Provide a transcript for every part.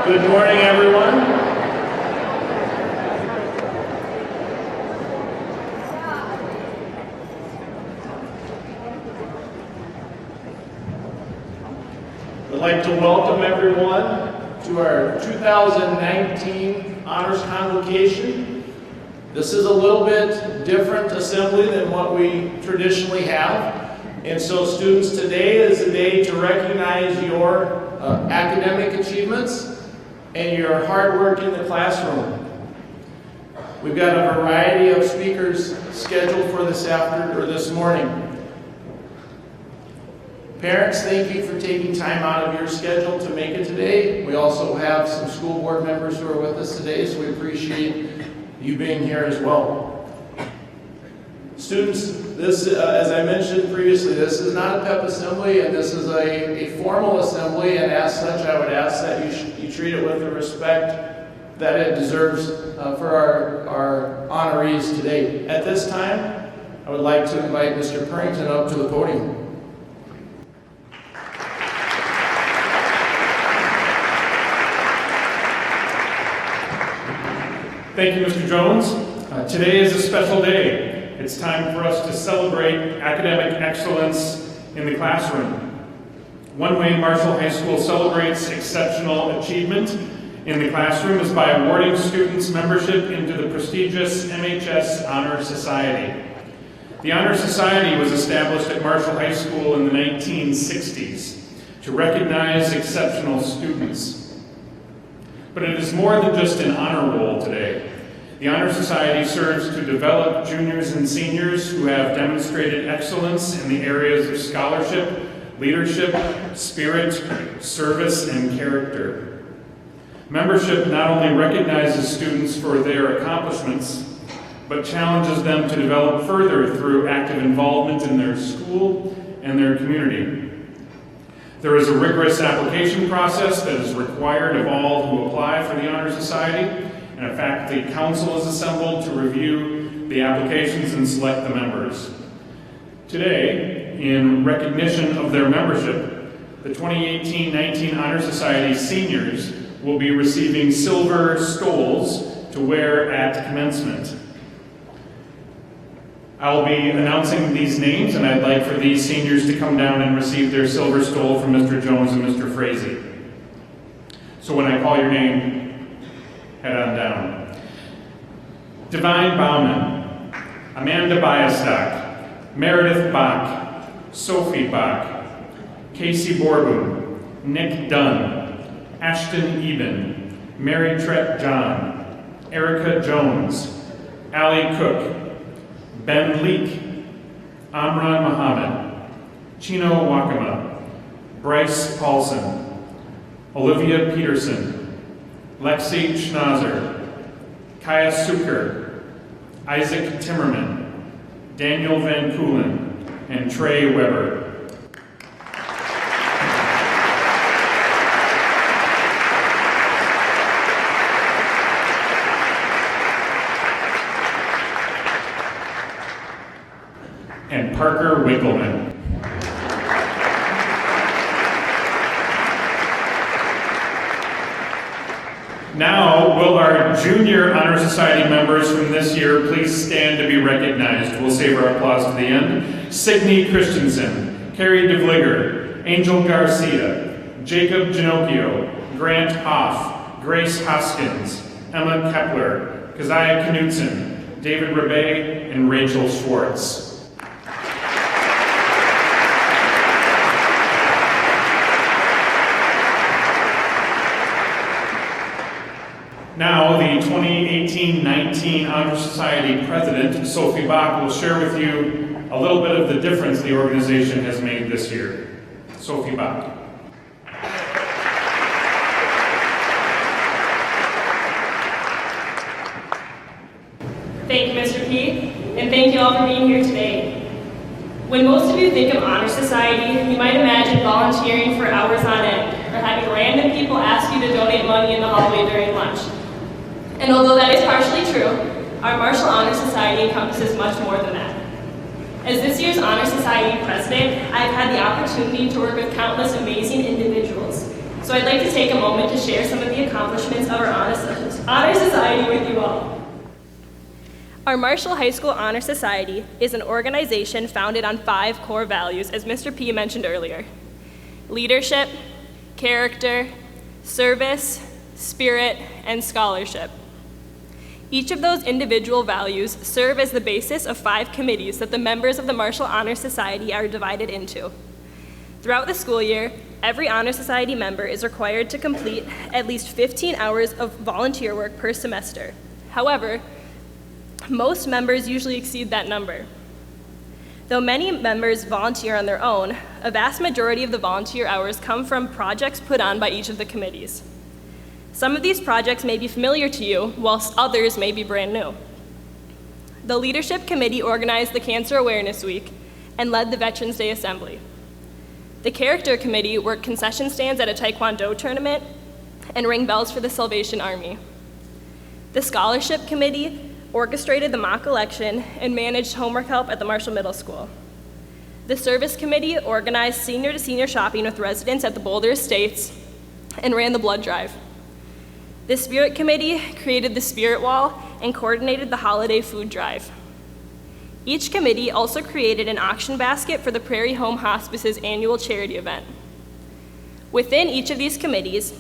Good morning, everyone. I'd like to welcome everyone to our 2019 Honors Convocation. This is a little bit different assembly than what we traditionally have. And so students, today is a day to recognize your academic achievements and your hard work in the classroom. We've got a variety of speakers scheduled for this morning. Parents, thank you for taking time out of your schedule to make it today. We also have some school board members who are with us today, so we appreciate you being here as well. Students, this, as I mentioned previously, this is not a pep assembly, and this is a formal assembly, and as such, I would ask that you treat it with the respect that it deserves for our honorees today. At this time, I would like to invite Mr. Purrington up to the podium. Thank you, Mr. Jones. Today is a special day. It's time for us to celebrate academic excellence in the classroom. One way Marshall High School celebrates exceptional achievement in the classroom is by awarding students membership into the prestigious MHS Honor Society. The Honor Society was established at Marshall High School in the 1960s to recognize exceptional students. But it is more than just an honor roll today. The Honor Society serves to develop juniors and seniors who have demonstrated excellence in the areas of scholarship, leadership, spirit, service, and character. Membership not only recognizes students for their accomplishments, but challenges them to develop further through active involvement in their school and their community. There is a rigorous application process that is required of all who apply for the Honor Society, and a faculty council is assembled to review the applications and select the members. Today, in recognition of their membership, the 2018-19 Honor Society seniors will be receiving silver stoles to wear at commencement. I'll be announcing these names, and I'd like for these seniors to come down and receive their silver stole from Mr. Jones and Mr. Frazee. So when I call your name, head on down. Divine Bauman, Amanda Biastock, Meredith Bach, Sophie Bach, Casey Borboon, Nick Dunn, Ashton Eben, Mary Trett John, Erica Jones, Allie Cook, Ben Leek, Amran Muhammad, Chino Wakama, Bryce Paulson, Olivia Peterson, Lexi Schnauzer, Kaya Suker, Isaac Timmerman, Daniel Van Koolen, and Trey Weber. And Parker Winkleman. Now, will our junior Honor Society members from this year please stand to be recognized? We'll save our applause to the end. Signe Christensen, Carrie DeVligger, Angel Garcia, Jacob Ginocchio, Grant Hoff, Grace Hoskins, Emma Kepler, Keziah Knudsen, David Rebay, and Rachel Schwartz. Now, the 2018-19 Honor Society President, Sophie Bach, will share with you a little bit of the difference the organization has made this year. Sophie Bach. Thank you, Mr. Keith, and thank you all for being here today. When most of you think of Honor Society, you might imagine volunteering for hours on end, or having random people ask you to donate money in the hallway during lunch. And although that is partially true, our Marshall Honor Society encompasses much more than that. As this year's Honor Society president, I've had the opportunity to work with countless amazing individuals So I'd like to take a moment to share some of the accomplishments of our Honor Society with you all. Our Marshall High School Honor Society is an organization founded on 5 core values, as Mr. P mentioned earlier: leadership, character, service, spirit, and scholarship. Each of those individual values serve as the basis of 5 committees that the members of the Marshall Honor Society are divided into. Throughout the school year, every Honor Society member is required to complete at least 15 hours of volunteer work per semester. However, most members usually exceed that number. Though many members volunteer on their own, a vast majority of the volunteer hours come from projects put on by each of the committees. Some of these projects may be familiar to you, whilst others may be brand new. The Leadership Committee organized the Cancer Awareness Week and led the Veterans Day Assembly. The Character Committee worked concession stands at a Taekwondo tournament and rang bells for the Salvation Army. The Scholarship Committee orchestrated the mock election and managed homework help at the Marshall Middle School. The Service Committee organized senior-to-senior shopping with residents at the Boulder Estates and ran the blood drive. The Spirit Committee created the Spirit Wall and coordinated the holiday food drive. Each committee also created an auction basket for the Prairie Home Hospice's annual charity event. Within each of these committees,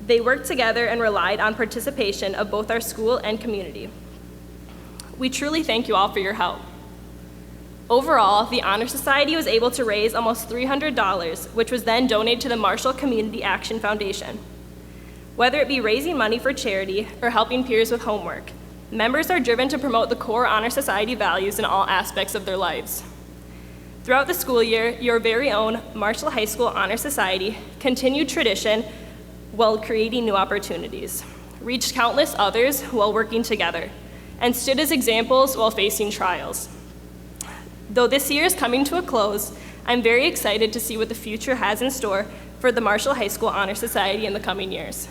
they worked together and relied on participation of both our school and community. We truly thank you all for your help. Overall, the Honor Society was able to raise almost $300, which was then donated to the Marshall Community Action Foundation. Whether it be raising money for charity or helping peers with homework, members are driven to promote the core Honor Society values in all aspects of their lives. Throughout the school year, your very own Marshall High School Honor Society continued tradition while creating new opportunities, reached countless others while working together, and stood as examples while facing trials. Though this year is coming to a close, I'm very excited to see what the future has in store for the Marshall High School Honor Society in the coming years.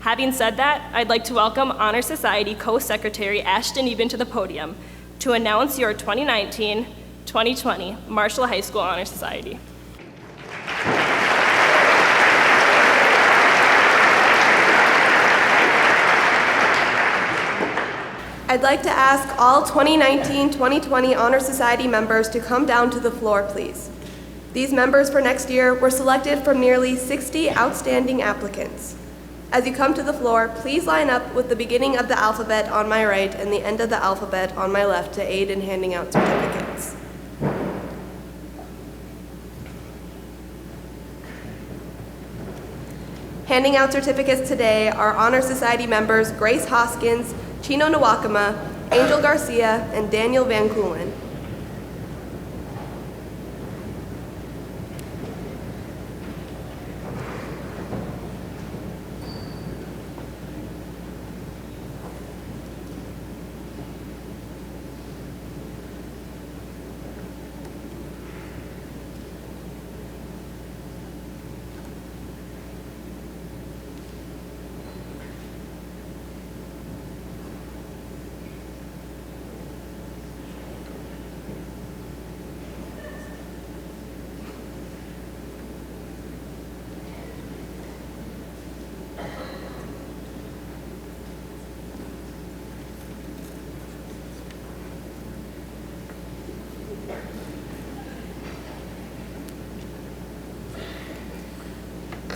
Having said that, I'd like to welcome Honor Society Co-Secretary Ashton Eben to the podium to announce your 2019-2020 Marshall High School Honor Society. I'd like to ask all 2019-2020 Honor Society members to come down to the floor, please. These members for next year were selected from nearly 60 outstanding applicants. As you come to the floor, please line up with the beginning of the alphabet on my right and the end of the alphabet on my left to aid in handing out certificates. Handing out certificates today are Honor Society members Grace Hoskins, Chino Nwakama, Angel Garcia, and Daniel Van Coolen.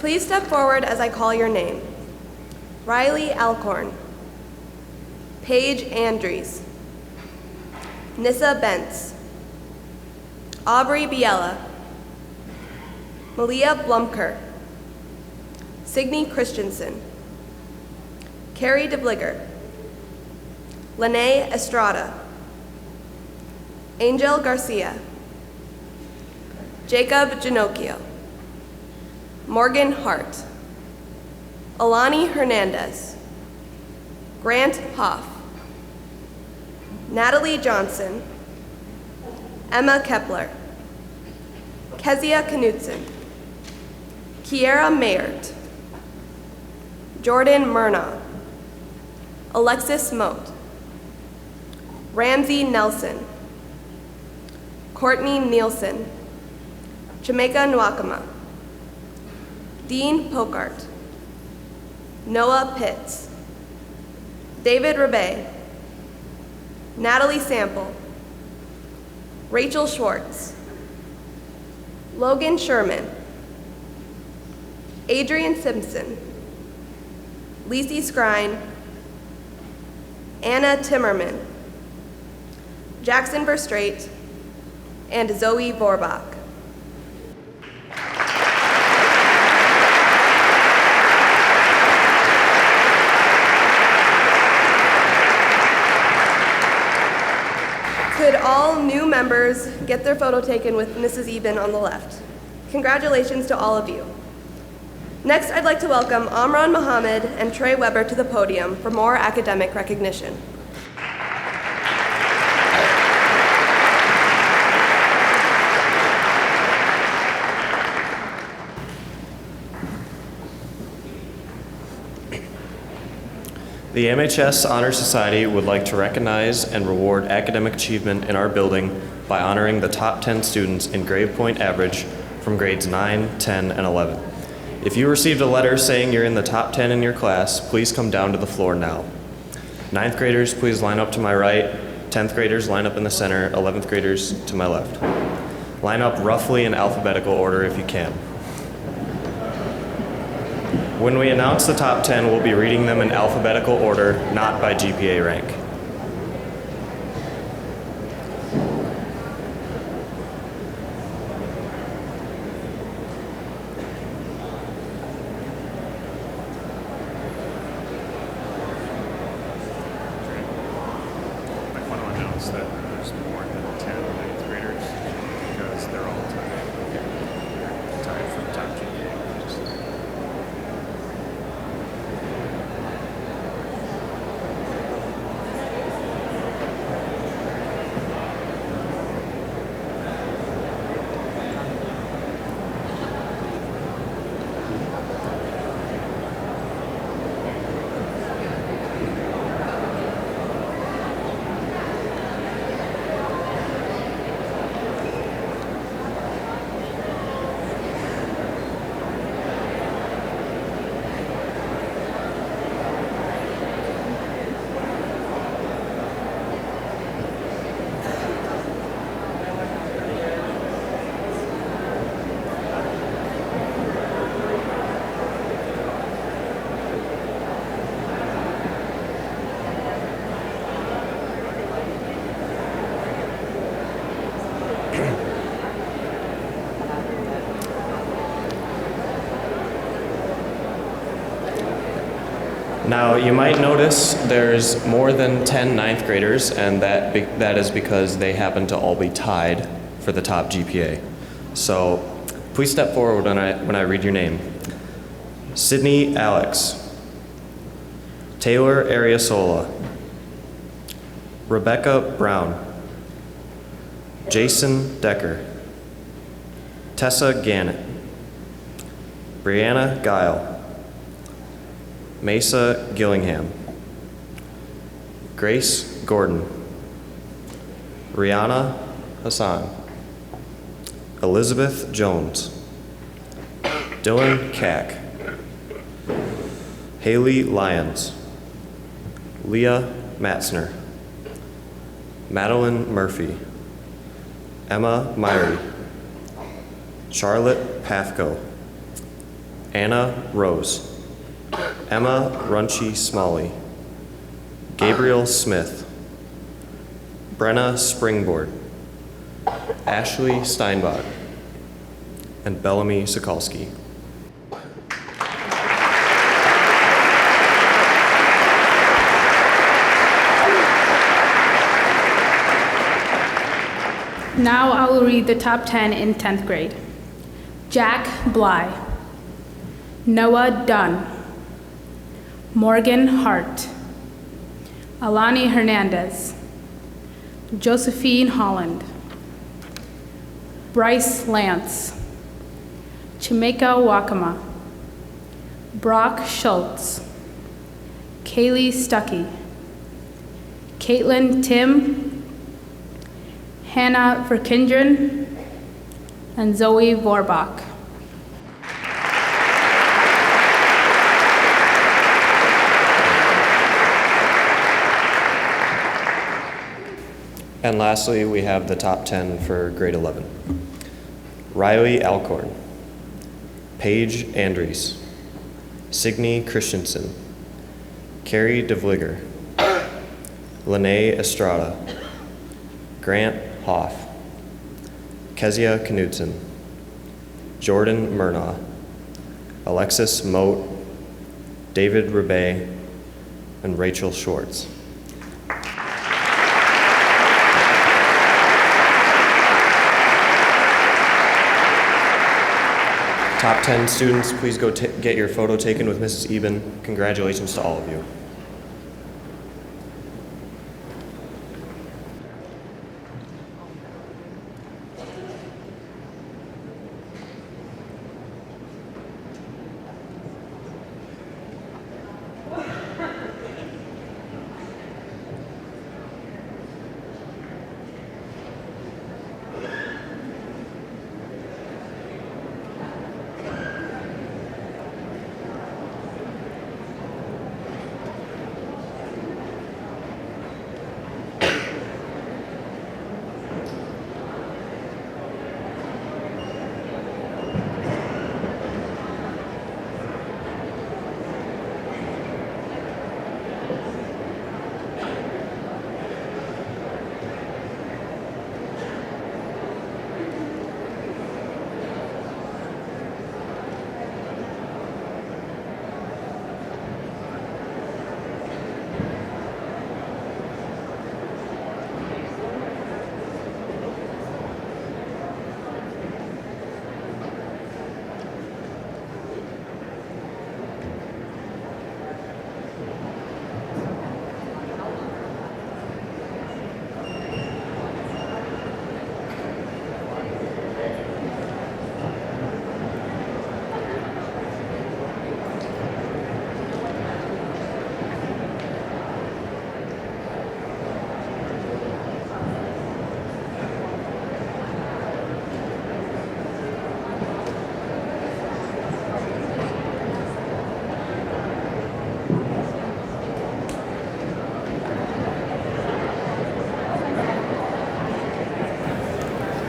Please step forward as I call your name. Riley Alcorn, Paige Andrews, Nissa Bentz, Aubrey Biella, Malia Blumker, Signe Christensen, Carrie DeBligger, Lene Estrada, Angel Garcia, Jacob Ginocchio, Morgan Hart, Alani Hernandez, Grant Hoff, Natalie Johnson, Emma Kepler, Kezia Knudsen, Kiera Mayert, Jordan Murnaugh, Alexis Moat, Ramsey Nelson, Courtney Nielsen, Jamaica Nwakama, Dean Pokart, Noah Pitts, David Rabe, Natalie Sample, Rachel Schwartz, Logan Sherman, Adrian Simpson, Lacey Skrine, Anna Timmerman, Jackson Verstrate, and Zoe Vorbach. Could all new members get their photo taken with Mrs. Eben on the left? Congratulations to all of you. Next, I'd like to welcome Amran Mohammed and Trey Weber to the podium for more academic recognition. The MHS Honor Society would like to recognize and reward academic achievement in our building by honoring the top 10 students in grade point average from grades 9, 10, and 11. If you received a letter saying you're in the top 10 in your class, please come down to the floor now. 9th graders, please line up to my right. 10th graders, line up in the center. 11th graders, to my left. Line up roughly in alphabetical order if you can. When we announce the top 10, we'll be reading them in alphabetical order, not by GPA rank. I want to announce that there's more than 10 ninth graders because they're all tied for the top GPA. Now, you might notice there's more than 10 ninth graders, and that is because they happen to all be tied for the top GPA. So please step forward when I read your name. Sydney Alex, Taylor Ariosola, Rebecca Brown, Jason Decker, Tessa Gannett, Brianna Guile, Mesa Gillingham, Grace Gordon, Rihanna Hassan, Elizabeth Jones, Dylan Cack, Haley Lyons, Leah Matzner, Madeline Murphy, Emma Myrie, Charlotte Pathko, Anna Rose, Emma Runchi Smalley, Gabriel Smith, Brenna Springboard, Ashley Steinbach, and Bellamy Sokolsky. Now I will read the top 10 in 10th grade. Jack Bly, Noah Dunn, Morgan Hart, Alani Hernandez, Josephine Holland, Bryce Lance, Chimeka Wakama, Brock Schultz, Kaylee Stuckey, Caitlin Tim, Hannah Verkindren, and Zoe Vorbach. And lastly, we have the top 10 for grade 11. Riley Alcorn, Paige Andries, Signe Christensen, Carrie DeVliger, Lene Estrada, Grant Hoff, Kezia Knudsen, Jordan Murnaugh, Alexis Moat, David Rebay, and Rachel Schwartz. Top 10 students, please go get your photo taken with Mrs. Eben. Congratulations to all of you.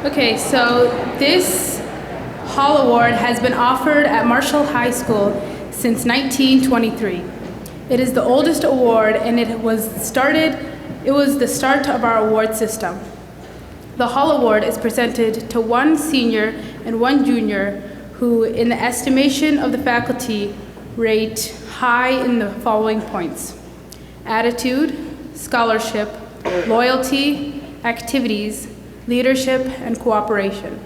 Okay, so this Hall Award has been offered at Marshall High School since 1923. It is the oldest award, and it was the start of our award system. The Hall Award is presented to one senior and one junior who, in the estimation of the faculty, rate high in the following points: attitude, scholarship, loyalty, activities, leadership, and cooperation.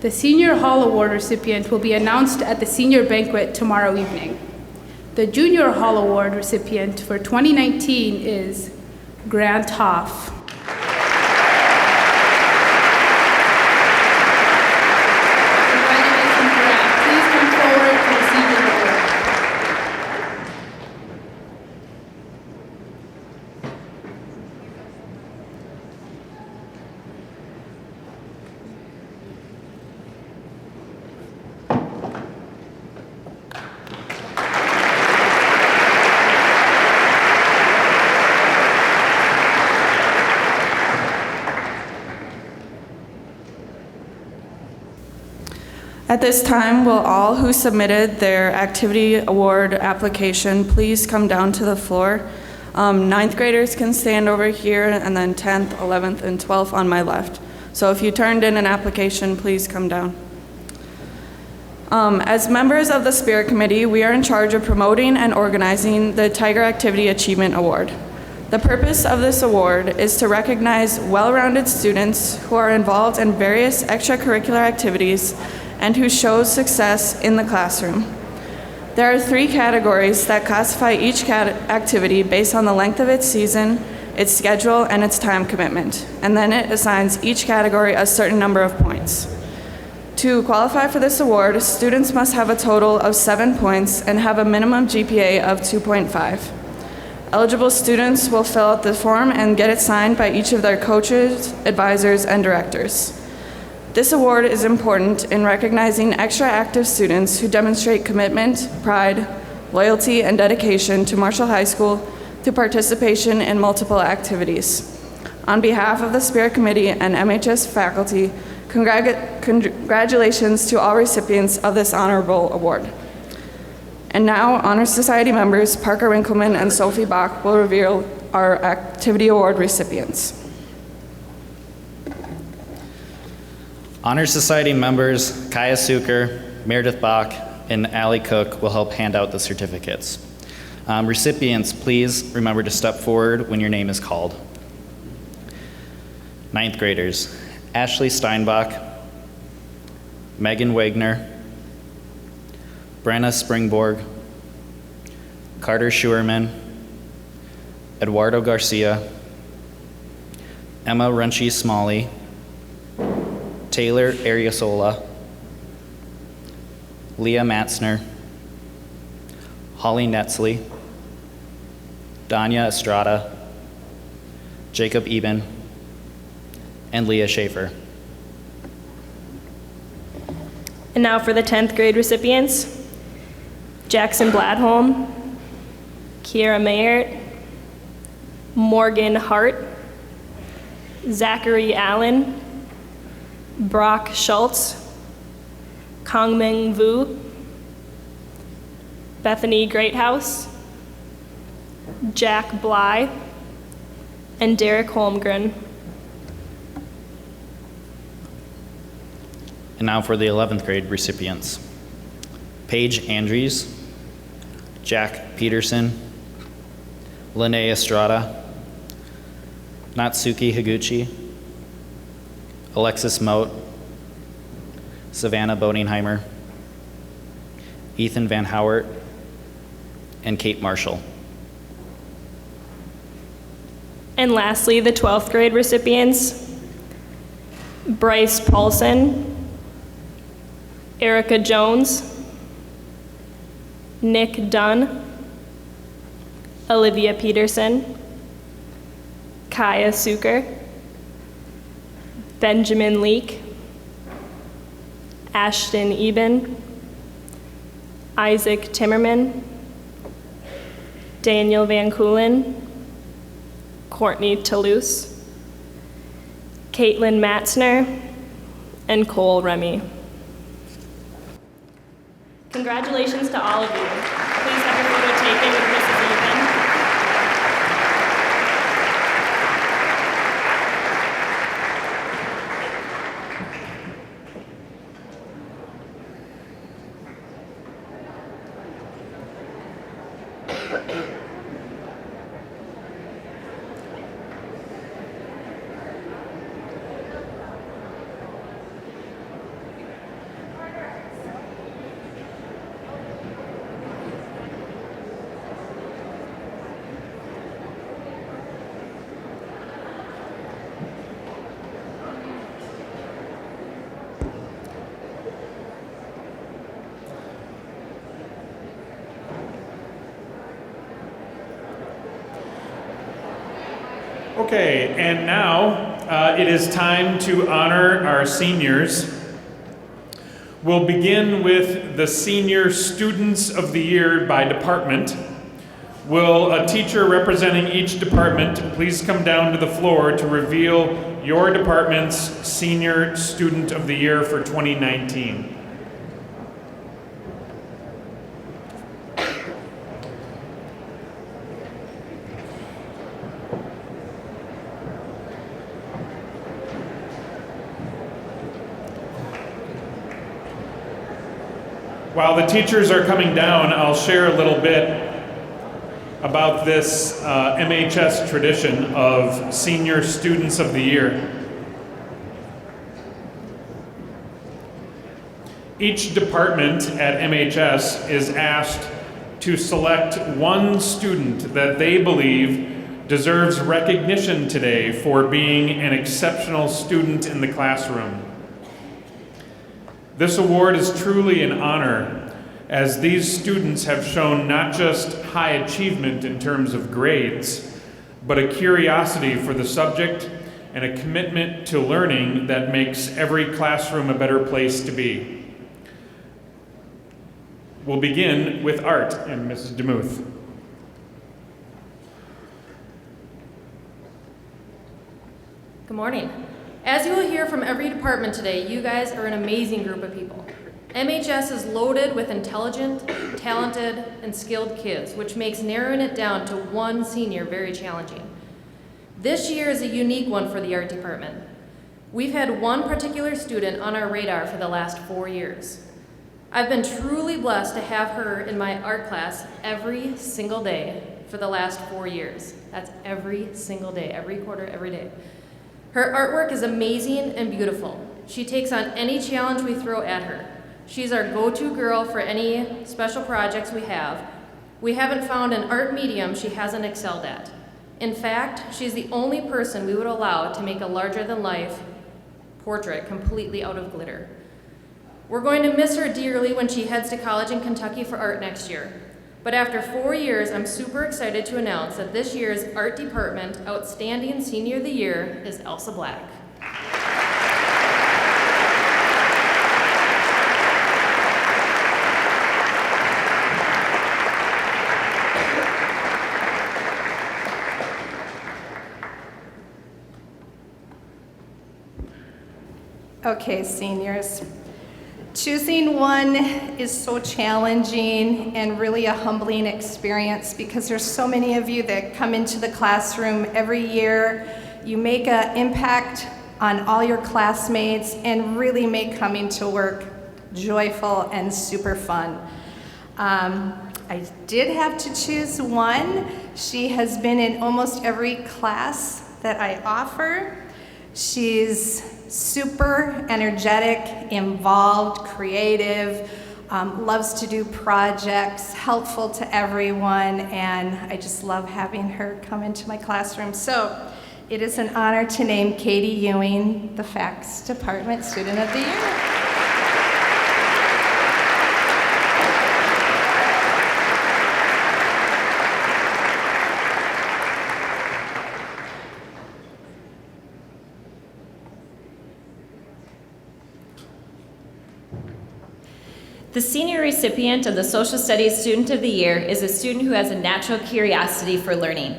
The Senior Hall Award recipient will be announced at the senior banquet tomorrow evening. The Junior Hall Award recipient for 2019 is Grant Hoff. Congratulations, Grant. Please come forward to receive your award. At this time, will all who submitted their activity award application please come down to the floor? Ninth graders can stand over here, and then 10th, 11th, and 12th on my left. So if you turned in an application, please come down. As members of the Spirit Committee, we are in charge of promoting and organizing the Tiger Activity Achievement Award. The purpose of this award is to recognize well-rounded students who are involved in various extracurricular activities and who shows success in the classroom. There are 3 categories that classify each activity based on the length of its season, its schedule, and its time commitment, and then it assigns each category a certain number of points. To qualify for this award, students must have a total of 7 points and have a minimum GPA of 2.5. Eligible students will fill out the form and get it signed by each of their coaches, advisors, and directors. This award is important in recognizing extra active students who demonstrate commitment, pride, loyalty, and dedication to Marshall High School through participation in multiple activities. On behalf of the Spirit Committee and MHS faculty, congratulations to all recipients of this honorable award. And now, Honor Society members Parker Winkleman and Sophie Bach will reveal our Activity Award recipients. Honor Society members Kaya Suker, Meredith Bach, and Allie Cook will help hand out the certificates. Recipients, please remember to step forward when your name is called. Ninth graders, Ashley Steinbach, Megan Wagner, Brenna Springborg, Carter Schuerman, Eduardo Garcia, Emma Runchi Smalley, Taylor Ariosola, Leah Matzner, Holly Netzley, Danya Estrada, Jacob Eben, and Leah Schaefer. And now for the 10th grade recipients, Jackson Bladholm, Kiera Mayert, Morgan Hart, Zachary Allen, Brock Schultz, Kongming Vu, Bethany Greathouse, Jack Bly, and Derek Holmgren. And now for the 11th grade recipients. Paige Andrews, Jack Peterson, Lene Estrada, Natsuki Higuchi, Alexis Moat, Savannah Bodingheimer, Ethan Van Howert, and Kate Marshall. And lastly, the 12th grade recipients, Bryce Paulson, Erica Jones, Nick Dunn, Olivia Peterson, Kaya Suker, Benjamin Leake, Ashton Eben, Isaac Timmerman, Daniel Van Koolen, Courtney Toulouse, Caitlin Matzner, and Cole Remy. Congratulations to all of you. Please have your photo taken with Mrs. Eben. Okay, and now it is time to honor our seniors. We'll begin with the Senior Students of the Year by department. Will a teacher representing each department please come down to the floor to reveal your department's Senior Student of the Year for 2019? While the teachers are coming down, I'll share a little bit about this MHS tradition of Senior Students of the Year. Each department at MHS is asked to select one student that they believe deserves recognition today for being an exceptional student in the classroom. This award is truly an honor, as these students have shown not just high achievement in terms of grades, but a curiosity for the subject and a commitment to learning that makes every classroom a better place to be. We'll begin with art and Mrs. DeMuth. Good morning. As you will hear from every department today, you guys are an amazing group of people. MHS is loaded with intelligent, talented, and skilled kids, which makes narrowing it down to one senior very challenging. This year is a unique one for the art department. We've had one particular student on our radar for the last 4 years. I've been truly blessed to have her in my art class every single day for the last 4 years. That's every single day, every quarter, every day. Her artwork is amazing and beautiful. She takes on any challenge we throw at her. She's our go-to girl for any special projects we have. We haven't found an art medium she hasn't excelled at. In fact, she's the only person we would allow to make a larger-than-life portrait completely out of glitter. We're going to miss her dearly when she heads to college in Kentucky for art next year. But after 4 years, I'm super excited to announce that this year's Art Department Outstanding Senior of the Year is Elsa Black. Okay, seniors. Choosing one is so challenging and really a humbling experience because there's so many of you that come into the classroom every year. You make an impact on all your classmates and really make coming to work joyful and super fun. I did have to choose one. She has been in almost every class that I offer. She's super energetic, involved, creative, loves to do projects, helpful to everyone, and I just love having her come into my classroom. So it is an honor to name Katie Ewing the Facts Department Student of the Year. The senior recipient of the Social Studies Student of the Year is a student who has a natural curiosity for learning.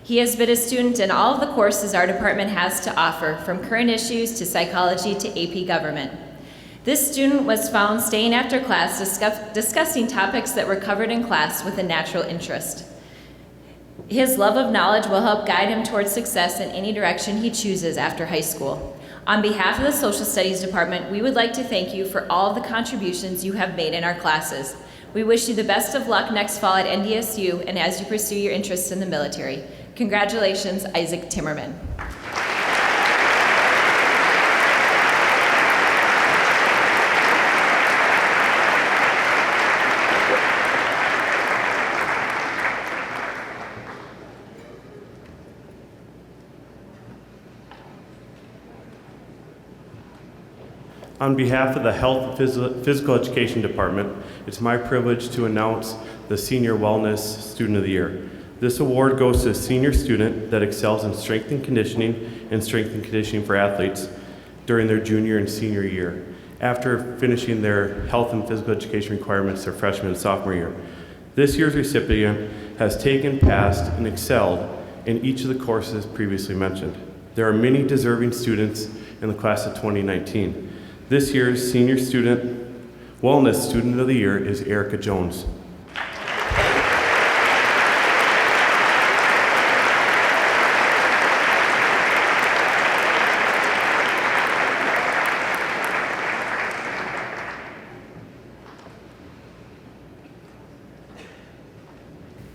He has been a student in all of the courses our department has to offer, from current issues to psychology to AP government. This student was found staying after class discussing topics that were covered in class with a natural interest. His love of knowledge will help guide him towards success in any direction he chooses after high school. On behalf of the Social Studies Department, we would like to thank you for all of the contributions you have made in our classes. We wish you the best of luck next fall at NDSU and as you pursue your interests in the military. Congratulations, Isaac Timmerman. On behalf of the Health and Physical Education Department, it's my privilege to announce the Senior Wellness Student of the Year. This award goes to a senior student that excels in strength and conditioning for athletes during their junior and senior year, after finishing their health and physical education requirements their freshman and sophomore year. This year's recipient has taken, passed, and excelled in each of the courses previously mentioned. There are many deserving students in the class of 2019. This year's Senior Wellness Student of the Year is Erica Jones.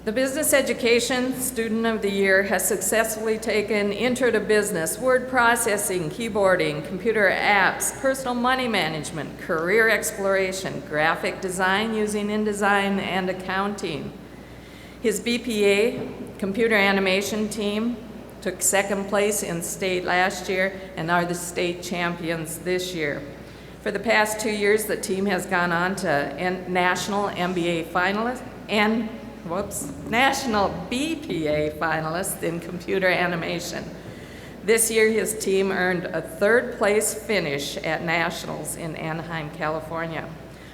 The Business Education Student of the Year has successfully taken Intro to Business, word processing, keyboarding, computer apps, personal money management, career exploration, graphic design using InDesign, and accounting. His BPA, computer animation team, took second place in state last year and are the state champions this year. For the past 2 years, the team has gone on to national MBA finalists and National BPA finalist in computer animation. This year, his team earned a third place finish at Nationals in Anaheim, California.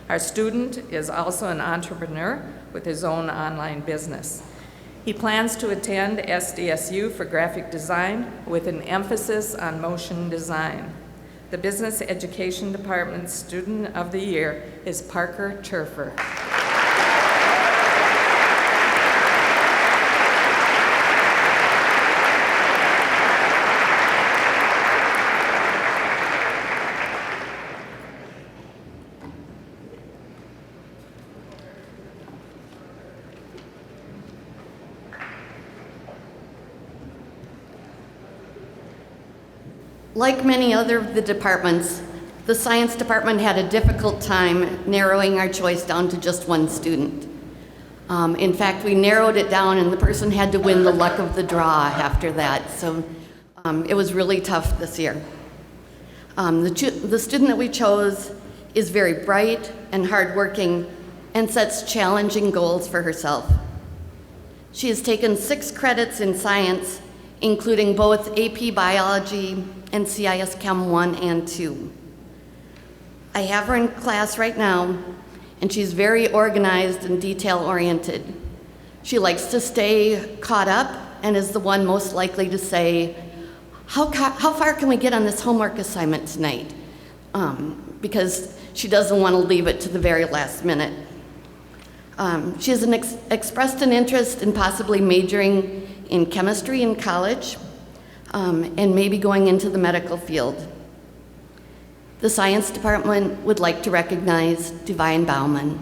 Our student is also an entrepreneur with his own online business. He plans to attend SDSU for graphic design with an emphasis on motion design. The Business Education Department's Student of the Year is Parker Turfer. Like many other of the departments, the science department had a difficult time narrowing our choice down to just one student. In fact, we narrowed it down and the person had to win the luck of the draw after that. So it was really tough this year. The student that we chose is very bright and hardworking and sets challenging goals for herself. She has taken 6 credits in science, including both AP Biology and CIS Chem 1 and 2. I have her in class right now, and she's very organized and detail-oriented. She likes to stay caught up and is the one most likely to say, how far can we get on this homework assignment tonight? Because she doesn't want to leave it to the very last minute. She has expressed an interest in possibly majoring in chemistry in college, and maybe going into the medical field. The science department would like to recognize Divine Bauman.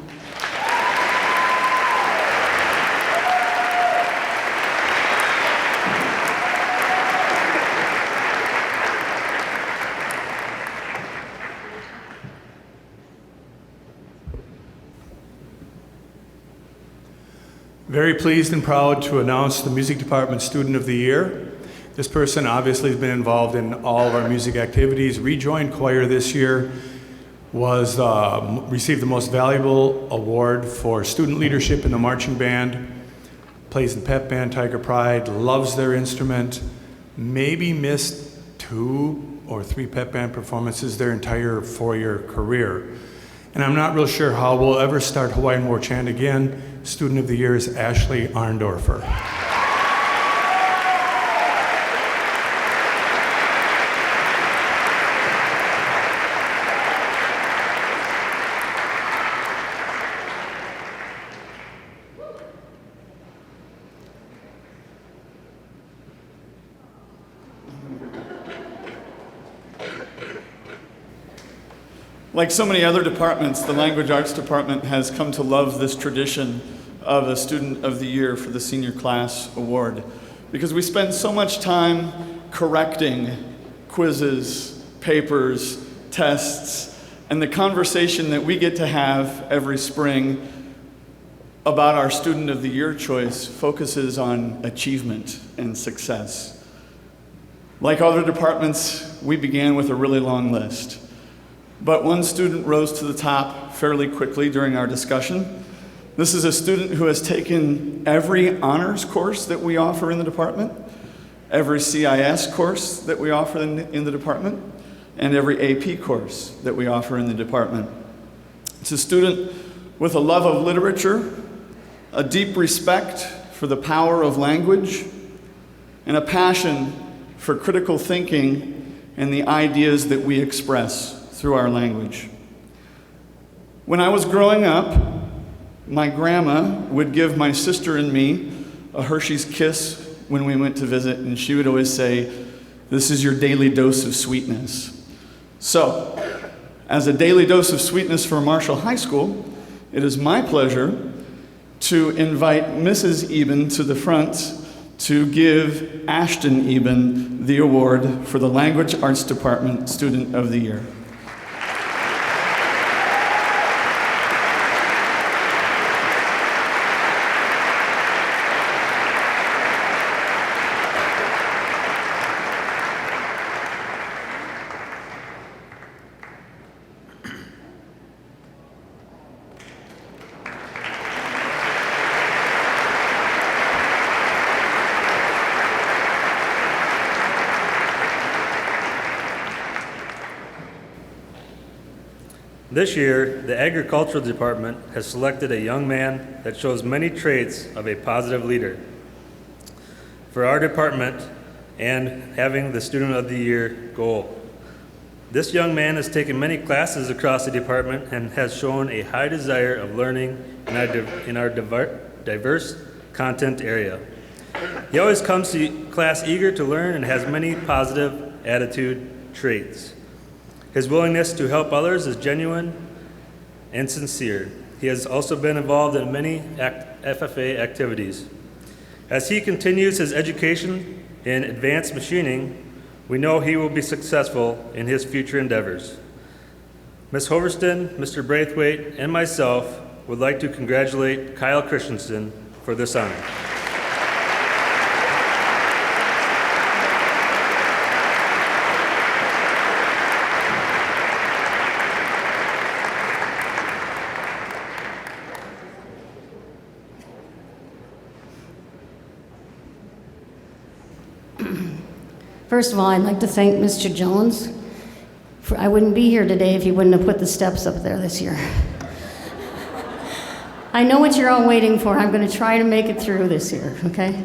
Very pleased and proud to announce the Music Department Student of the Year. This person obviously has been involved in all of our music activities. Rejoined choir this year, received the most valuable award for student leadership in the marching band, plays in pep band Tiger Pride, loves their instrument, maybe missed 2 or 3 pep band performances their entire 4-year career. And I'm not real sure how we'll ever start Hawaiian War Chant again. Student of the Year is Ashley Arndorfer. Like so many other departments, the Language Arts Department has come to love this tradition of a Student of the Year for the Senior Class Award, because we spend so much time correcting quizzes, papers, tests, and the conversation that we get to have every spring about our Student of the Year choice focuses on achievement and success. Like other departments, we began with a really long list. But one student rose to the top fairly quickly during our discussion. This is a student who has taken every honors course that we offer in the department, every CIS course that we offer in the department, and every AP course that we offer in the department. It's a student with a love of literature, a deep respect for the power of language, and a passion for critical thinking and the ideas that we express through our language. When I was growing up, my grandma would give my sister and me a Hershey's Kiss when we went to visit, and she would always say, "This is your daily dose of sweetness." So, as a daily dose of sweetness for Marshall High School, it is my pleasure to invite Mrs. Eben to the front to give Ashton Eben the award for the Language Arts Department Student of the Year. This year, the Agricultural Department has selected a young man that shows many traits of a positive leader. for our department and having the Student of the Year goal. This young man has taken many classes across the department and has shown a high desire of learning in our diverse content area. He always comes to class eager to learn and has many positive attitude traits. His willingness to help others is genuine and sincere. He has also been involved in many FFA activities. As he continues his education in advanced machining, we know he will be successful in his future endeavors. Ms. Hoverston, Mr. Braithwaite, and myself would like to congratulate Kyle Christensen for this honor. First of all, I'd like to thank Mr. Jones. I wouldn't be here today if he wouldn't have put the steps up there this year. I know what you're all waiting for. I'm going to try to make it through this year, okay?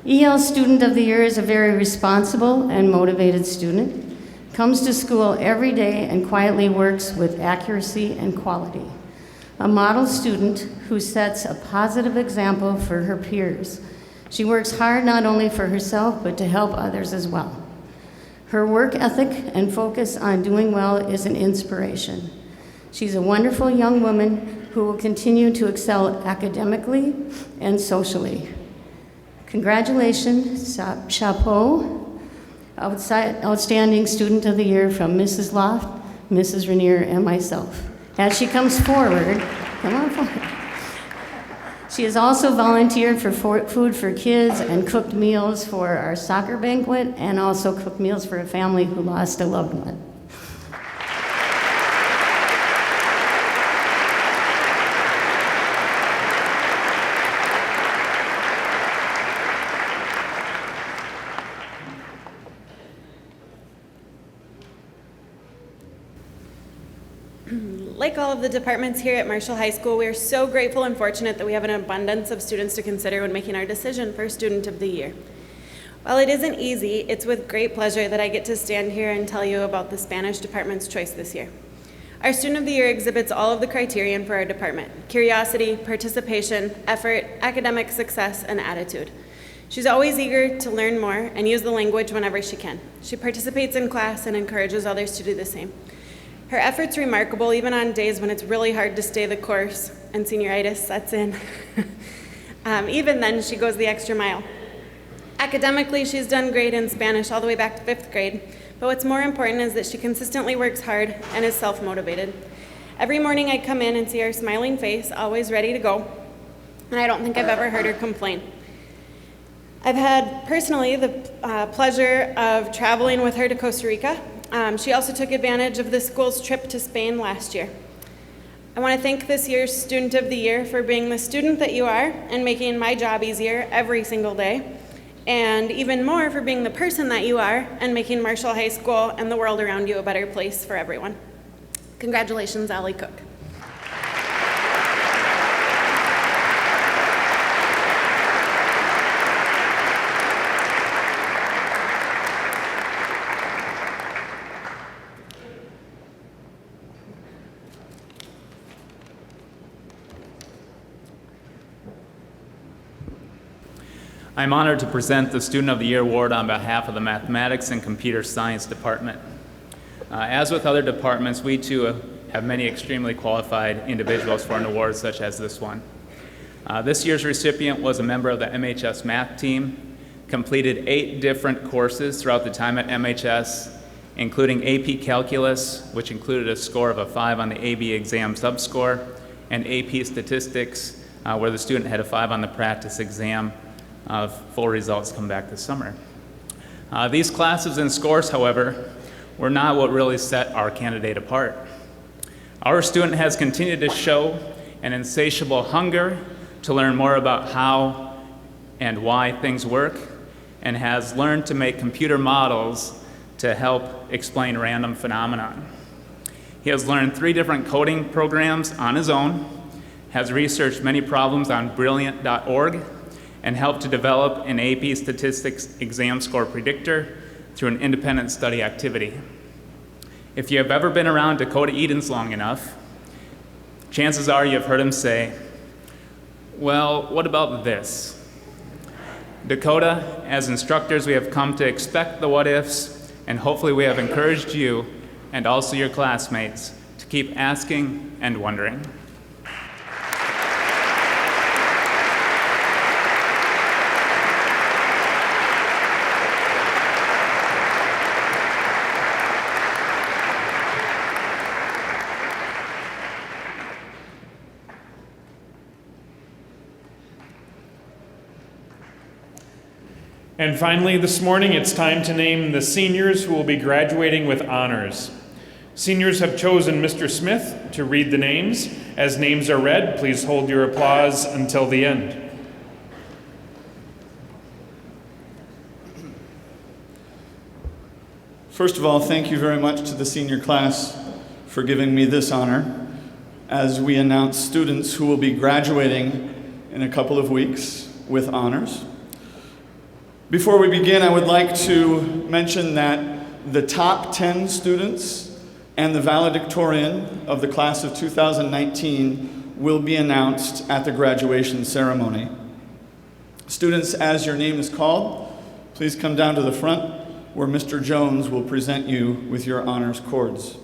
EL Student of the Year is a very responsible and motivated student, comes to school every day and quietly works with accuracy and quality. A model student who sets a positive example for her peers. She works hard not only for herself, but to help others as well. Her work ethic and focus on doing well is an inspiration. She's a wonderful young woman who will continue to excel academically and socially. Congratulations, chapeau, outstanding Student of the Year from Mrs. Loft, Mrs. Rainier, and myself. As she comes forward, come on forward. She has also volunteered for Food for Kids and cooked meals for our soccer banquet and also cooked meals for a family who lost a loved one. Like all of the departments here at Marshall High School, we are so grateful and fortunate that we have an abundance of students to consider when making our decision for Student of the Year. While it isn't easy, it's with great pleasure that I get to stand here and tell you about the Spanish department's choice this year. Our Student of the Year exhibits all of the criterion for our department: curiosity, participation, effort, academic success, and attitude. She's always eager to learn more and use the language whenever she can. She participates in class and encourages others to do the same. Her effort's remarkable even on days when it's really hard to stay the course and senioritis sets in. Even then, she goes the extra mile. Academically, she's done great in Spanish all the way back to 5th grade, but what's more important is that she consistently works hard and is self-motivated. Every morning I come in and see her smiling face, always ready to go, and I don't think I've ever heard her complain. I've had personally the pleasure of traveling with her to Costa Rica. She also took advantage of the school's trip to Spain last year. I want to thank this year's Student of the Year for being the student that you are and making my job easier every single day, and even more for being the person that you are and making Marshall High School and the world around you a better place for everyone. Congratulations, Allie Cook. I'm honored to present the Student of the Year Award on behalf of the Mathematics and Computer Science Department. As with other departments, we too have many extremely qualified individuals for an award such as this one. This year's recipient was a member of the MHS math team, completed 8 different courses throughout the time at MHS, including AP Calculus, which included a score of a 5 on the AB exam subscore, and AP Statistics, where the student had a 5 on the practice exam. Full results come back this summer. These classes and scores, however, were not what really set our candidate apart. Our student has continued to show an insatiable hunger to learn more about how and why things work, and has learned to make computer models to help explain random phenomenon. He has learned 3 different coding programs on his own, has researched many problems on brilliant.org, and helped to develop an AP Statistics exam score predictor through an independent study activity. If you have ever been around Dakota Edens long enough, chances are you've heard him say, "Well, what about this?" Dakota, as instructors, we have come to expect the what-ifs, and hopefully we have encouraged you, and also your classmates, to keep asking and wondering. And finally, this morning, it's time to name the seniors who will be graduating with honors. Seniors have chosen Mr. Smith to read the names. As names are read, please hold your applause until the end. First of all, thank you very much to the senior class for giving me this honor as we announce students who will be graduating in a couple of weeks with honors. Before we begin, I would like to mention that the top 10 students and the valedictorian of the class of 2019 will be announced at the graduation ceremony. Students, as your name is called, please come down to the front where Mr. Jones will present you with your honors cords.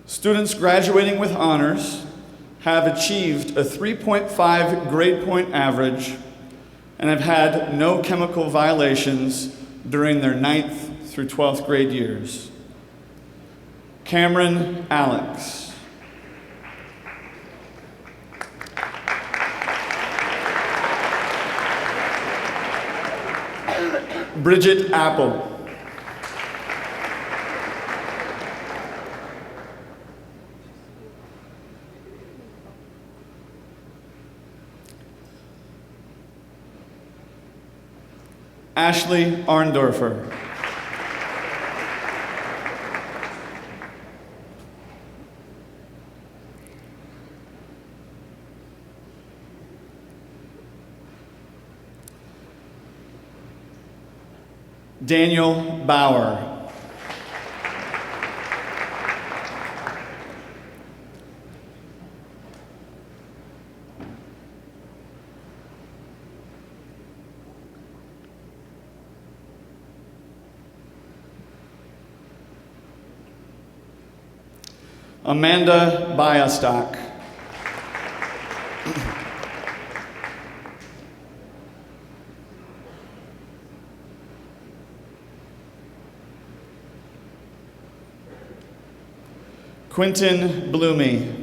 Students graduating with honors have achieved a 3.5 grade point average and have had no chemical violations during their 9th through 12th grade years. Cameron Alex. Bridget Apple. Ashley Arndorfer. Daniel Bauer. Amanda Biastock. Quentin Bloomy.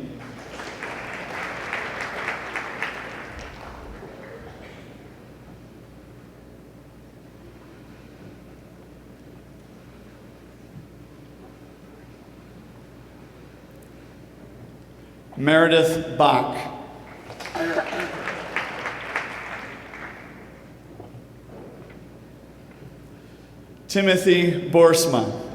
Meredith Bach. Timothy Borsma.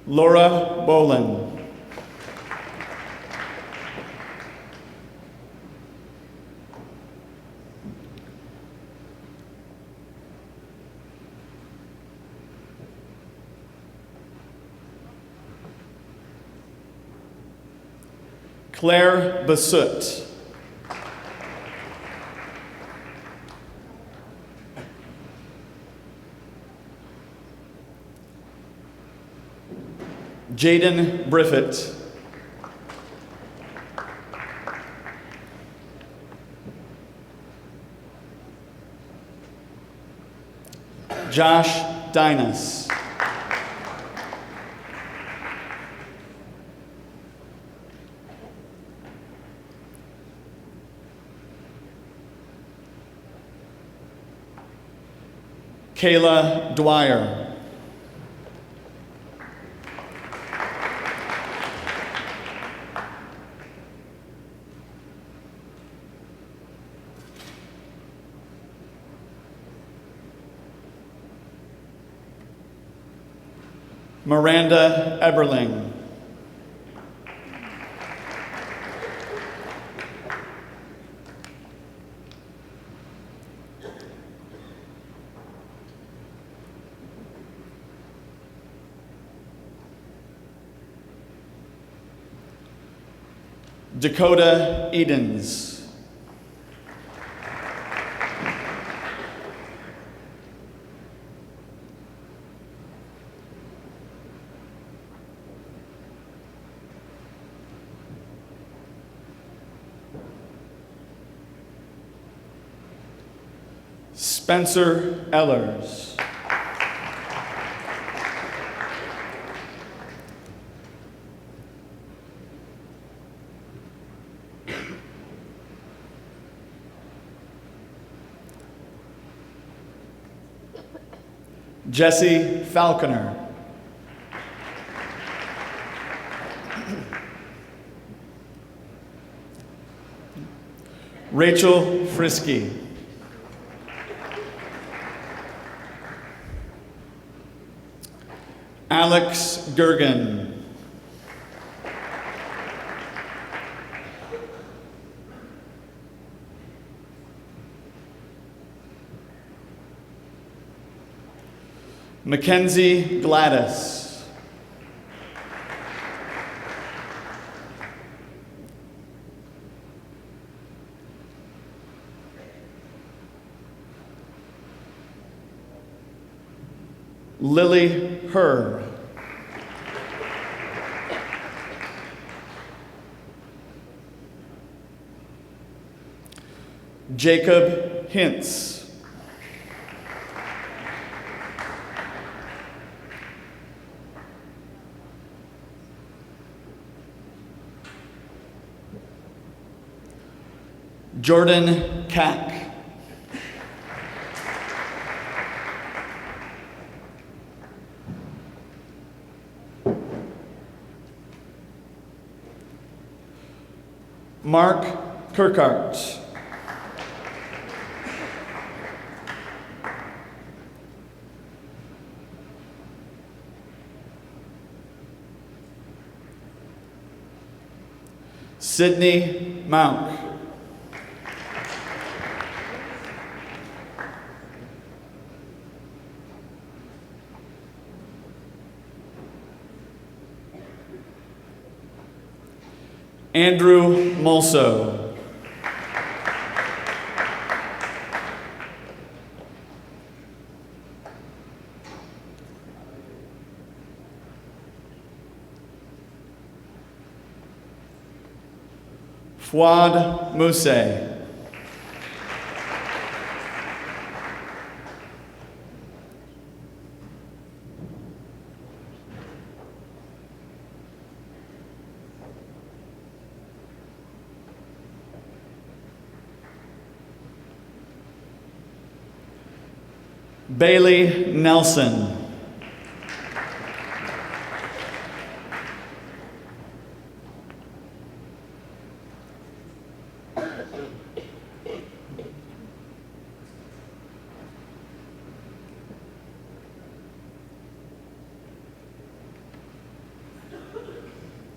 Laura Bolin. Claire Basut. Jaden Briffett. Josh Dinas. Kayla Dwyer. Miranda Eberling. Dakota Edens. Spencer Ellers. Jesse Falconer. Rachel Frisky. Alex Gergen. Mackenzie Gladys. Lily Herb. Jacob Hintz. Jordan Kack. Mark Kirkart. Sydney Mauk. Andrew Mulso. Fuad Muse. Bailey Nelson.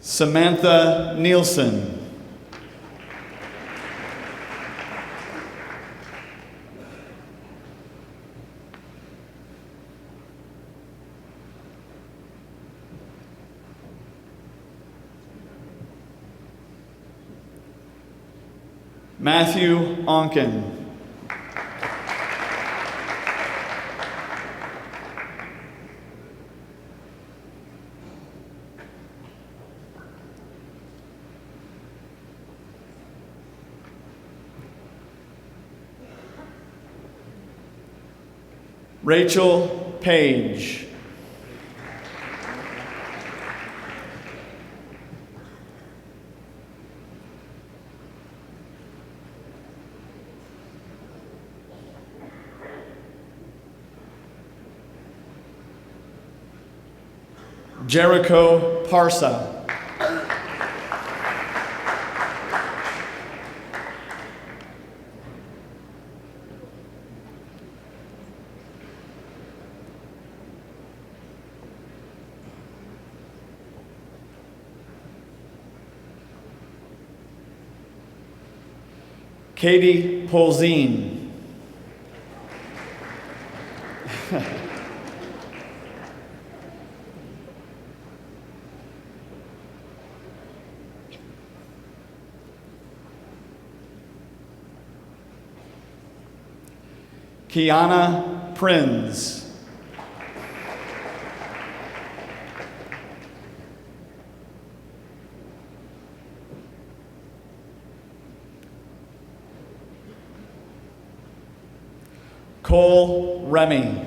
Samantha Nielsen. Matthew Onken. Rachel Page. Jericho Parsa. Katie Polzine. Kiana Prinz. Cole Remy.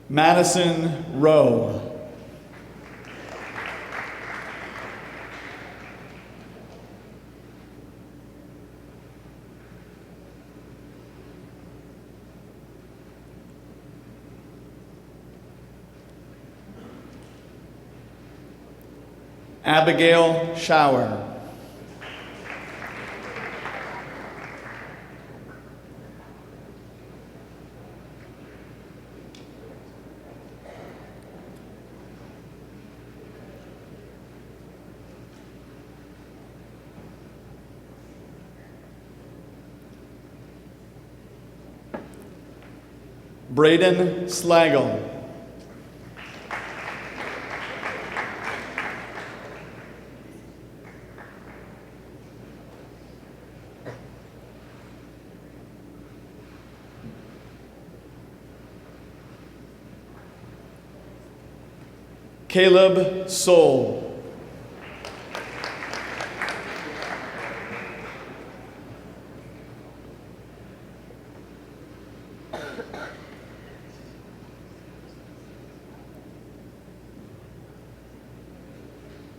Madison Rowe. Abigail Shower. Braden Slagle. Caleb Soul.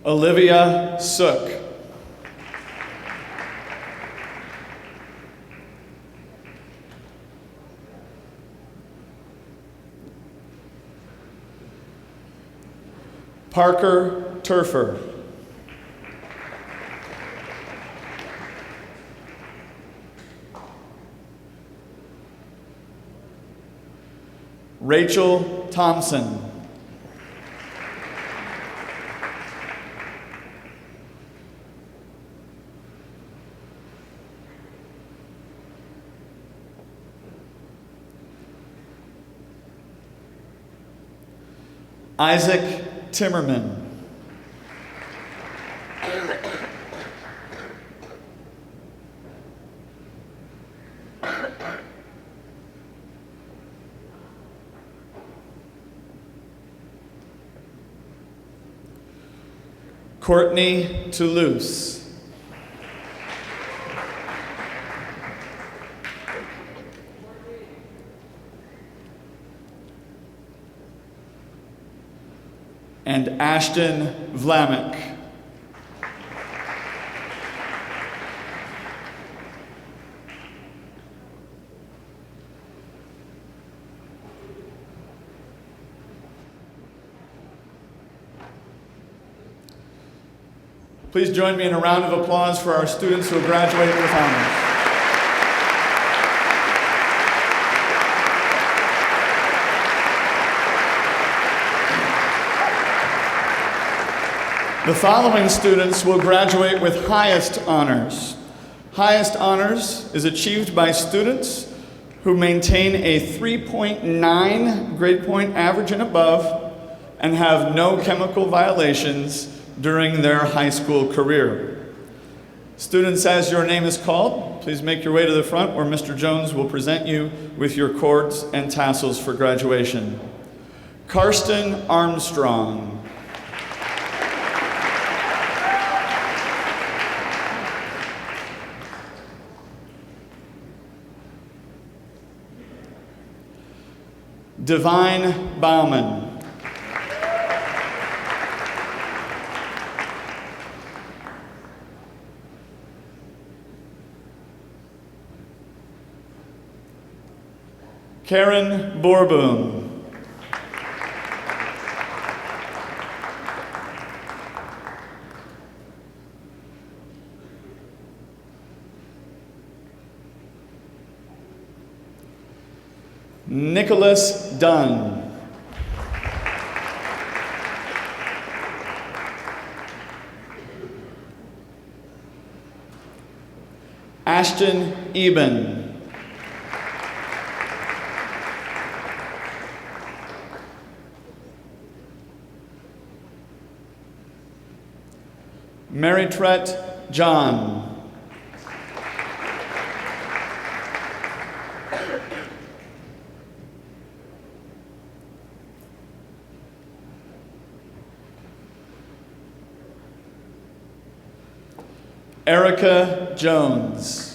Olivia Sook. Parker Turfer. Rachel Thompson. Isaac Timmerman. Courtney Toulouse. And Ashton Vlamick. Please join me in a round of applause for our students who graduated with honors. The following students will graduate with highest honors. Highest honors is achieved by students who maintain a 3.9 grade point average and above and have no chemical violations during their high school career. Students, as your name is called, please make your way to the front where Mr. Jones will present you with your cords and tassels for graduation. Karsten Armstrong. Divine Bauman. Karen Borboom. Nicholas Dunn. Ashton Eben. Meritret John. Erica Jones.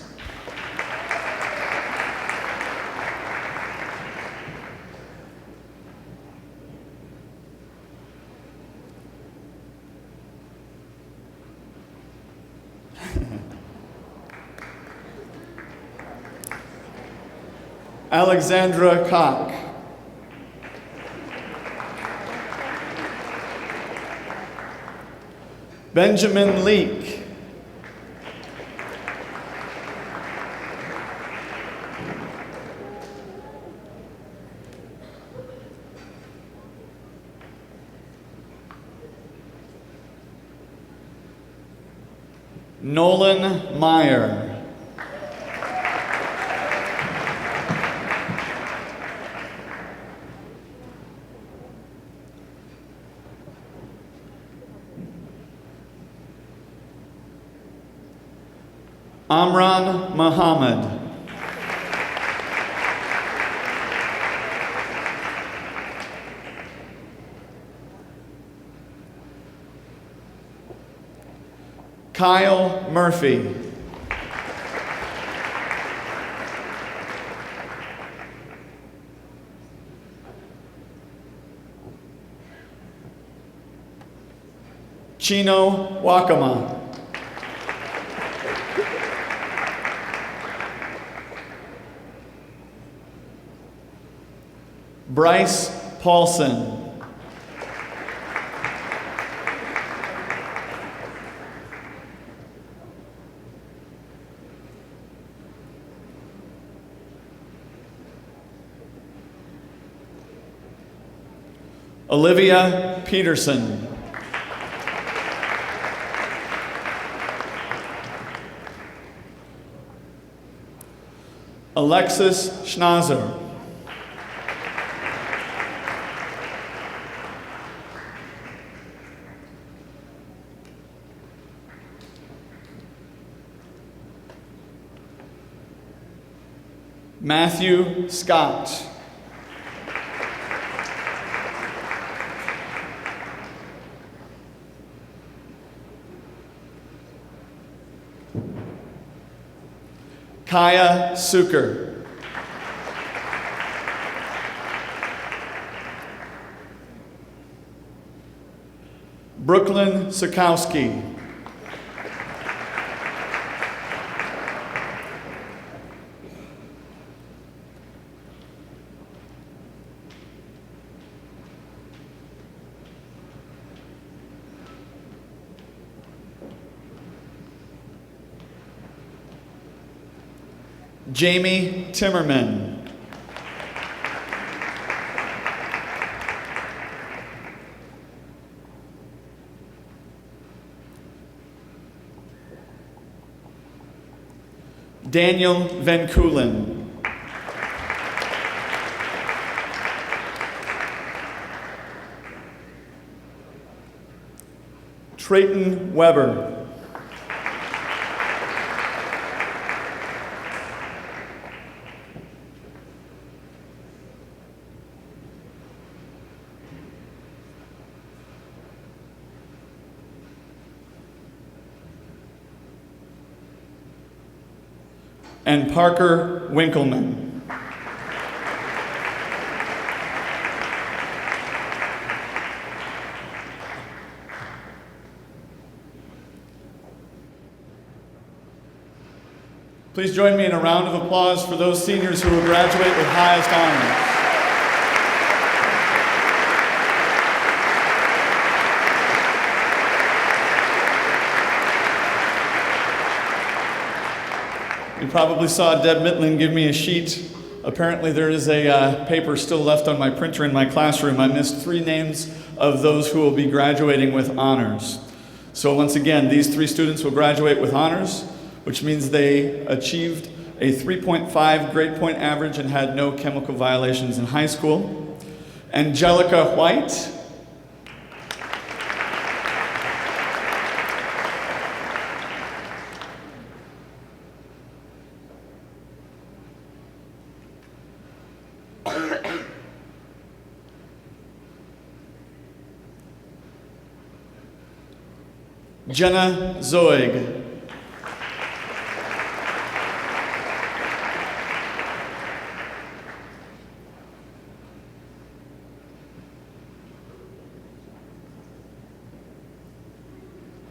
Alexandra Koch. Benjamin Leake. Nolan Meyer. Amran Muhammad. Kyle Murphy. Chino Wakama. Bryce Paulson. Olivia Peterson. Alexis Schnauzer. Matthew Scott. Kaya Suker. Brooklyn Sikowski. Jamie Timmerman. Daniel Van Koolen. Trayton Weber. And Parker Winkleman. Please join me in a round of applause for those seniors who will graduate with highest honors. You probably saw Deb Mitlin give me a sheet Apparently there is a paper still left on my printer in my classroom. I missed 3 names of those who will be graduating with honors. So once again, these 3 students will graduate with honors, which means they achieved a 3.5 grade point average and had no chemical violations in high school. Angelica White. Jenna Zoig.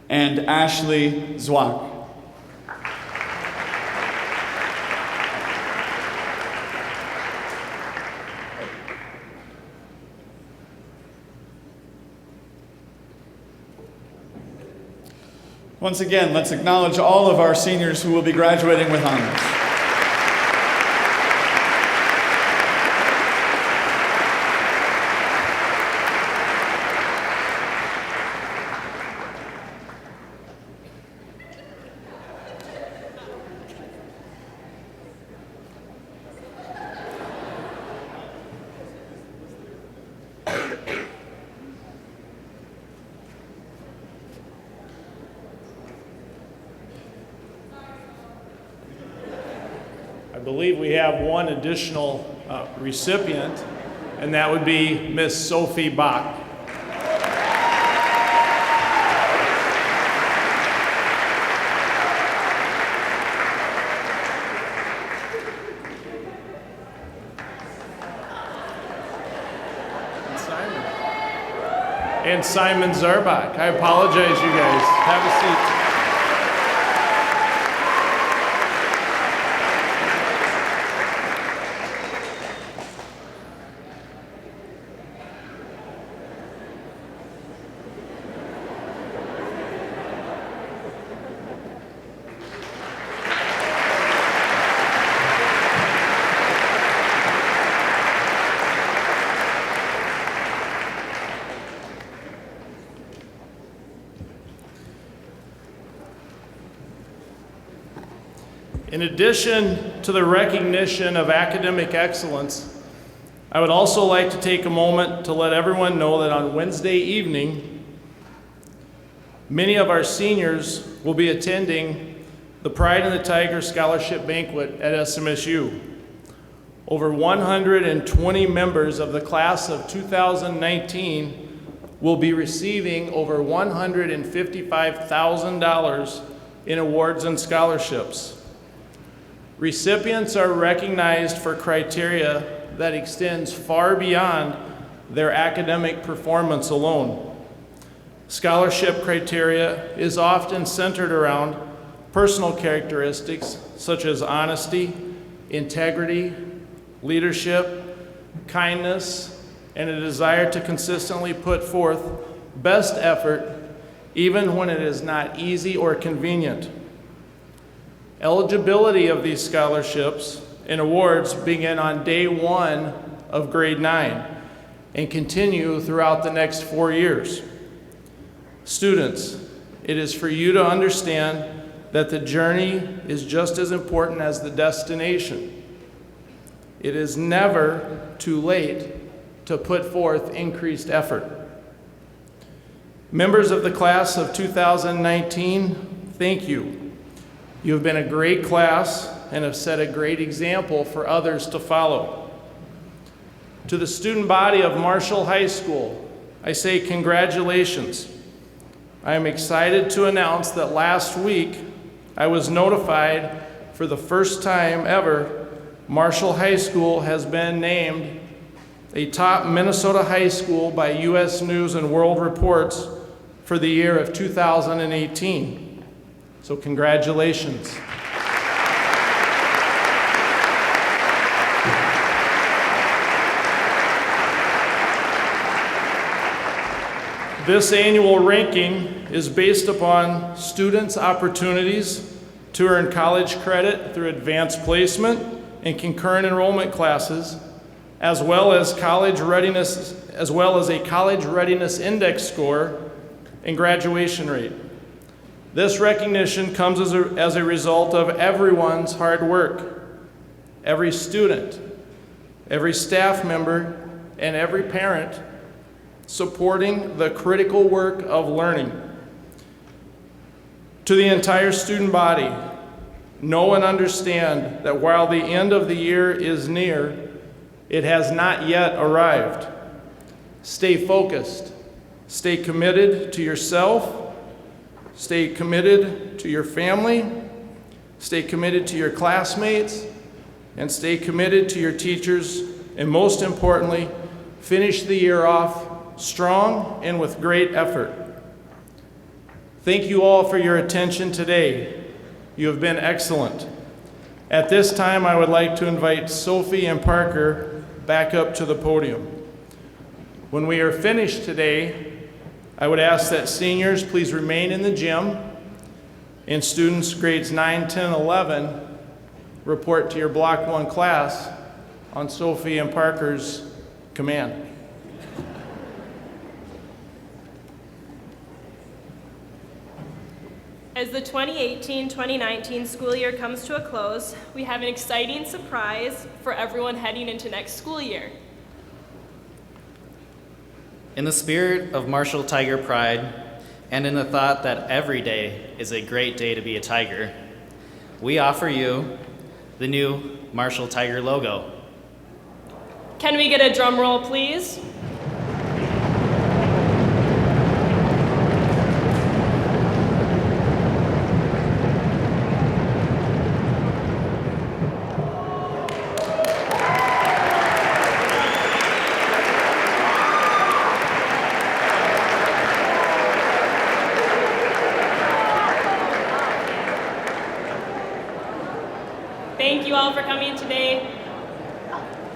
And Ashley Zwack. Once again, let's acknowledge all of our seniors who will be graduating with honors. I believe we have one additional recipient, and that would be Miss Sophie Bach. And Simon Zarbach. I apologize, you guys. Have a seat. In addition to the recognition of academic excellence, I would also like to take a moment to let everyone know that on Wednesday evening, many of our seniors will be attending the Pride in the Tiger Scholarship Banquet at SMSU. Over 120 members of the class of 2019 will be receiving over $155,000 in awards and scholarships. Recipients are recognized for criteria that extends far beyond their academic performance alone. Scholarship criteria is often centered around personal characteristics such as honesty, integrity, leadership, kindness, and a desire to consistently put forth best effort even when it is not easy or convenient. Eligibility of these scholarships and awards begin on day 1 of grade 9 and continue throughout the next 4 years. Students, it is for you to understand that the journey is just as important as the destination. It is never too late to put forth increased effort. Members of the class of 2019, thank you. You have been a great class and have set a great example for others to follow. To the student body of Marshall High School, I say congratulations. I am excited to announce that last week I was notified for the first time ever, Marshall High School has been named a top Minnesota high school by U.S. News and World Reports for the year of 2018. So congratulations. This annual ranking is based upon students' opportunities to earn college credit through advanced placement and concurrent enrollment classes, as well as a college readiness index score and graduation rate. This recognition comes as a result of everyone's hard work. Every student, every staff member, and every parent supporting the critical work of learning. To the entire student body, know and understand that while the end of the year is near, it has not yet arrived. Stay focused, stay committed to yourself, stay committed to your family, stay committed to your classmates, and stay committed to your teachers, and most importantly, finish the year off strong and with great effort. Thank you all for your attention today. You have been excellent. At this time, I would like to invite Sophie and Parker back up to the podium. When we are finished today, I would ask that seniors please remain in the gym, and students grades 9, 10, 11 report to your Block 1 class on Sophie and Parker's command. As the 2018-2019 school year comes to a close, we have an exciting surprise for everyone heading into next school year. In the spirit of Marshall Tiger Pride, and in the thought that every day is a great day to be a Tiger, we offer you the new Marshall Tiger logo. Can we get a drum roll, please? Thank you all for coming today.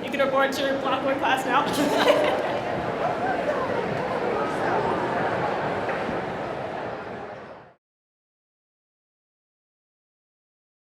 You can report to your Block 1 class now.